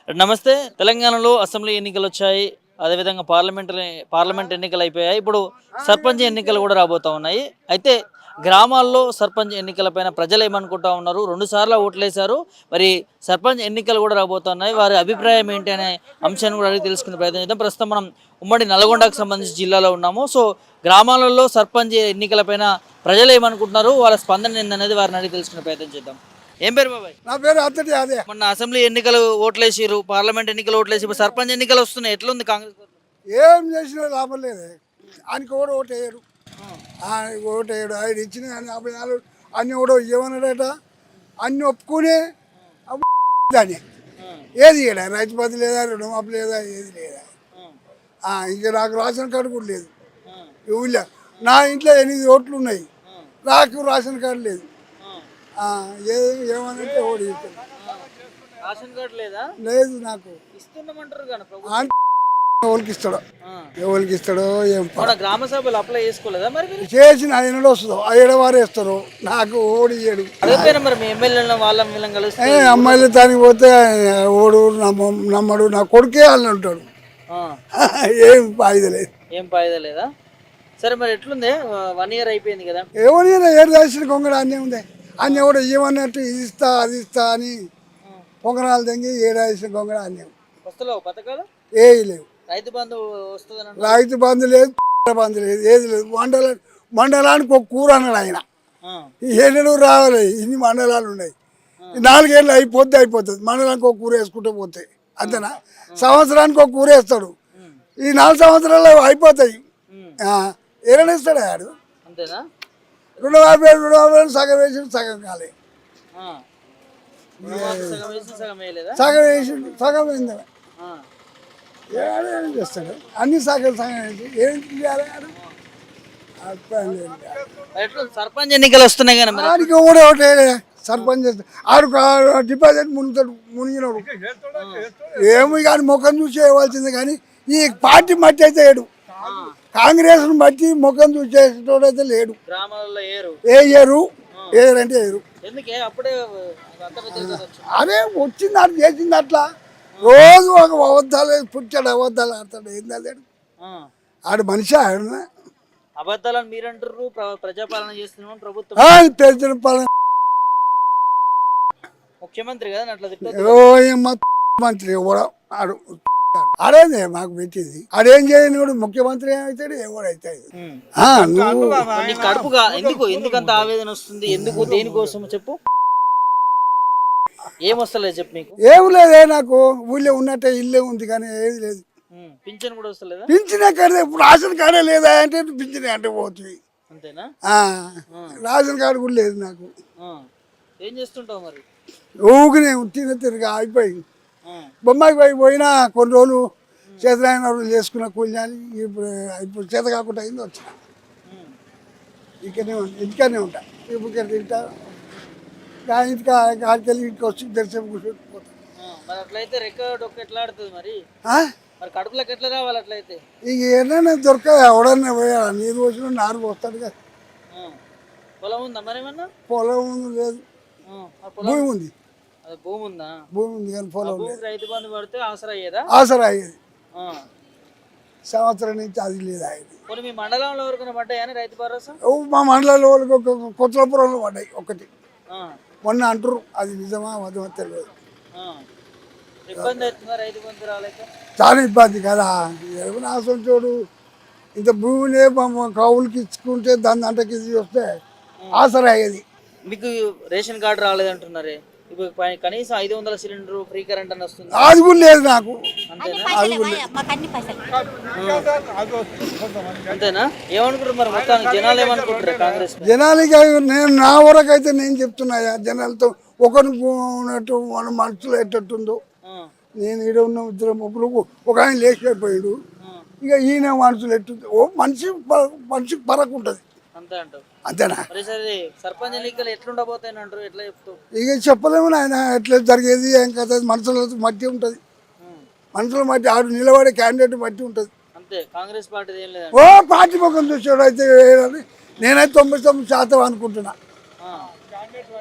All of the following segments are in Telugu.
నమస్తే. తెలంగాణలో అసెంబ్లీ ఎన్నికలు వచ్చాయి. అదేవిధంగా పార్లమెంట్ ఎన్నికలు అయిపోయాయి. ఇప్పుడు సర్పంచ్ ఎన్నికలు కూడా రాబోతా ఉన్నాయి. అయితే గ్రామాల్లో సర్పంచ్ ఎన్నికలపైన ప్రజలు ఏమనుకుంటా ఉన్నారు? 2 సార్లు ఓట్లేశారు. మరి సర్పంచ్ ఎన్నికలు కూడా రాబోతున్నాయి. వారి అభిప్రాయం ఏంటి అనే అంశాన్ని కూడా అడిగి తెలుసుకునే ప్రయత్నం చేద్దాం. ప్రస్తుతం మనం ఉమ్మడి నల్గొండకు సంబంధించి జిల్లాలో ఉన్నాము. సో గ్రామాలలో సర్పంచ్ ఎన్నికలపైన ప్రజలు ఏమనుకుంటున్నారు? వాళ్ళ స్పందన ఏందనేది వారిని అడిగి తెలుసుకునే ప్రయత్నం చేద్దాం. ఏం పేరు బాబాయ్? నా పేరు అత్తటి అదే. మొన్న అసెంబ్లీ ఎన్నికలు ఓట్లేసిరు, పార్లమెంట్ ఎన్నికలు ఓట్లేసి, ఇప్పుడు సర్పంచ్ ఎన్నికలు వస్తున్నాయి. ఎట్లుంది కాంగ్రెస్ గవర్నమెంట్? ఏం చేసినా లాభం లేదు. ఆయనకి కూడా ఓటేయడు, ఆయన ఓటేయడు. ఆయన ఇచ్చిన కానీ అభియాలు అన్ని కూడా ఏమన్నాడట, అన్ని ఒప్పుకునే దాన్ని ఏది ఇయ్యడా. రైతు బంధు లేదా, రుణమాఫీ లేదా, ఏది లేదా. ఇంకా నాకు రేషన్ కార్డు కూడా లేదు. ఊళ్ళో నా ఇంట్లో 8 ఓట్లు ఉన్నాయి, నాకు రేషన్ కార్డు లేదు. ఏమనంటే ఓడి రేషన్ కార్డు లేదా? లేదు నాకు. ఇస్తున్నామంటారు కానీ ప్రభుత్వం ఎవరికి ఇస్తాడో, ఎవరికి ఇస్తాడో ఏం గ్రామ సభలు అప్లై చేసుకోలేదా? మరి మీరు చేసిన ఆయన వస్తుందో ఏడవారు వేస్తారు, నాకు ఓడి ఇయ్యడు. అదే మరి మీ ఎమ్మెల్యే వాళ్ళ వీళ్ళని కలిసి అమ్మాయిలు దానికి పోతే ఓడు నమ్మడు, నా కొడుకే వాళ్ళని ఉంటాడు. ఏం ఫాయిదా లేదు. ఏం ఫాయిదా లేదా? సరే మరి ఎట్లుంది? 1 ఇయర్ అయిపోయింది కదా. ఎవరైనా ఏడు రాసిన కొంగడ అన్నీ ఉంది. అన్నీ కూడా ఏమన్నట్టు ఇది ఇస్తా అది ఇస్తా అని పొంగనాలు తెంగి ఏడాల్సిన కొంగడ అన్నీ వస్తలేవు పథకాలు, ఏ లేవు. రైతు బంధు వస్తుందని, రైతు బంధు లేదు, బంధు లేదు, ఏది లేదు. మండలానికి ఒక కూర అన్నాడు ఆయన. ఈ 7 రావాలి, ఇన్ని మండలాలు ఉన్నాయి. 4 ఏళ్ళు అయిపోతుంది. మండలానికి ఒక కూర వేసుకుంటూ పోతాయి, అంతేనా? సంవత్సరానికి ఒక కూర వేస్తాడు. ఈ 4 సంవత్సరాలు అయిపోతాయి. ఏమైనా ఇస్తాడు ఆడు. అంతేనా? 250 సగం వేసి సగం కాలే, సగం వేసి సగం అయింది. ఏం చేస్తాడు? అన్ని సగం సగం వేసి ఏం చేయాలి? సర్పంచ్ ఎన్నికలు వస్తున్నాయి కానీ ఆడికి కూడా ఒకటే సర్పంచ్ చేస్తాడు. ఆడు డిపాజిట్ మునిగినాడు. ఏమి కానీ ముఖం చూసి వేయవలసింది. కానీ ఈ పార్టీ మట్టి అయితే లేడు. కాంగ్రెస్ బట్టి ముఖం చూసేటోడైతే లేడు. ఏరు ఏరంటే ఏరు. అదే వచ్చింది అటు చేసింది అట్లా. రోజు ఒక అబద్ధాలు పుట్టాడు, అబద్ధాలు ఆడతాడు. ఏంది అదే ఆడు మనిషి. ఆడు అబద్ధాలను మీరంటారు. ప్రజాపాలన చేస్తున్నాం, ప్రభుత్వం పాలన ముఖ్యమంత్రి కదా మంత్రి కూడా ఆడు. అదేంది మాకు పెట్టింది. అదేం చేయని కూడా ముఖ్యమంత్రి ఏమవుతాడు, ఎవడైతాడు. కడుపుగా ఎందుకంత ఆవేదన వస్తుంది? ఎందుకు, దేనికోసం చెప్పు. ఏమొస్తలేదు చెప్పు. మీకు ఏం లేదే. నాకు ఊళ్ళో ఉన్నట్టే ఇల్లే ఉంది కానీ ఏది లేదు. పింఛన్ కూడా వస్తలేదా? పింఛన్ ఎక్కడ? ఇప్పుడు రేషన్ కార్డే లేదా అంటే పింఛన్ అంటే పోతుంది. అంతేనా? రేషన్ కార్డు కూడా లేదు నాకు. ఏం చేస్తుంటావు మరి? ఊగినే తిరిగి అయిపోయింది. బొమ్మాయికి పోయినా కొన్ని రోజులు చేతనైన రోజులు చేసుకున్న కూలిని. ఇప్పుడు చేత కాకుండా అయింది వచ్చిన. ఇంటికనే ఉంటా. ఇప్పుడు తింటా. ఇంటికెళ్ళి ఇంటికి వచ్చి దర్శనం కూర్చొని అట్లయితే మరి కడుపులోకి ఎట్లా రావాలి? అట్లయితే ఇక ఏదైనా దొరక ఎవడన్నా పోయా. నీరు వచ్చిన నారు వస్తాడు కదా. పొలం ఉందా మరేమన్నా? పొలం లేదు, భూమి ఉంది. భూమి ఉందా? భూమి ఉంది కానీ పొలం రైతు బంధు పడితే ఆసరా అయ్యేదా? ఆసరా అయ్యేది. సంవత్సరం నుంచి అది లేదు అయ్యేది. మీ మండలంలో ఎవరికైనా పడ్డాయని రైతు భరోసా? మా మండలంలో కొత్తపురంలో పడ్డాయి ఒకటి. మొన్న అంటారు, అది నిజమా వదమా తెలియదు. ఇబ్బంది అవుతుందా రైతు బంధు రాలేక? చాలా ఇబ్బంది కదా. ఎవరు ఆసంటోడు ఇంత భూమిని కౌలుకి ఇచ్చుకుంటే దాని అంటకి ఇది వస్తే ఆసరా అయ్యేది. మీకు రేషన్ కార్డు రాలేదంటున్నారే, ఇప్పుడు కనీసం 500 సిలిండర్ ఫ్రీ కరెంట్ అని వస్తుంది. అది కూడా లేదు నాకు. అంతేనా? ఏమనుకుంటారు మరి మొత్తానికి జనాలు ఏమనుకుంటారు? కాంగ్రెస్ జనాలకి నేను నా వరకు అయితే నేను చెప్తున్నాయా, జనాలతో ఒకరికి ఉన్నట్టు మన మనసులో ఎట్టట్టుందో. నేను ఈడ ఉన్న ఇద్దరు ముగ్గురు, ఒక ఆయన లేచిపోయాడు. ఇక ఈయన మనసులో ఎట్టుంది. ఓ మనిషికి పరకు ఉంటుంది. అంతేనా? సర్పంచ్ ఎన్నికలు ఎట్లుండబోతాయి అంటారు? ఎట్లా చెప్తావు? ఇక చెప్పలేము ఆయన ఎట్లా జరిగేది ఏం కదా. మనుషుల మట్టి ఉంటుంది. మనుషుల మట్టి ఆడు నిలబడే క్యాండిడేట్ మట్టి ఉంటుంది. అంతే. కాంగ్రెస్ పార్టీ ఏం లేదు. ఓ పార్టీ ముఖం చూసాడు అయితే నేనైతే 99% అనుకుంటున్నా.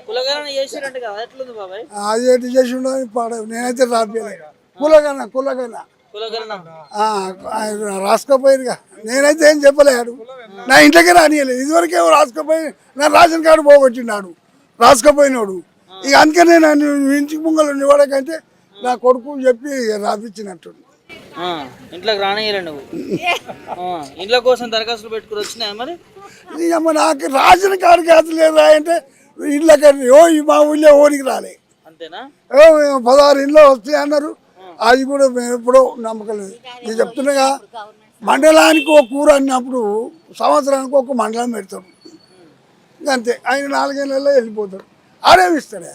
కులగణన చేసిరంట కదా, ఎట్లుంది బాబాయ్? అది ఎటు చేసి ఉండదు. నేనైతే రాపియలే. కులగన కులగణన రాసుకోపోయిరుగా నేనైతే ఏం చెప్పలేడు నా ఇంట్లోకి రానియలేదు ఇదివరకే రాసుకోపోయి నా రేషన్ కార్డు పోగొట్టినాడు రాసుకోపోయినాడు ఇక అందుకనే నన్ను ఇంటికి ముంగలు నివాడకంటే నా కొడుకు చెప్పి రాపించినట్టు ఇంట్లోకి రానియలే నువ్వు ఇంట్లో కోసం దరఖాస్తులు పెట్టుకుని వచ్చినాయా మరి అమ్మ నాకు రేషన్ కార్డు కాదు లేదా అంటే ఇళ్ళకి మా ఊళ్ళో ఓడికి రాలే అంతేనా 16 ఇంట్లో వస్తాయి అన్నారు అది కూడా మేము ఎప్పుడో నమ్మకం లేదు నేను చెప్తున్నాగా మండలానికి ఒక కూర అన్నప్పుడు సంవత్సరానికి ఒక మండలం పెడతాడు అంతే ఆయన 4 నెలల్లో వెళ్ళిపోతాడు ఆడేమిస్తాడే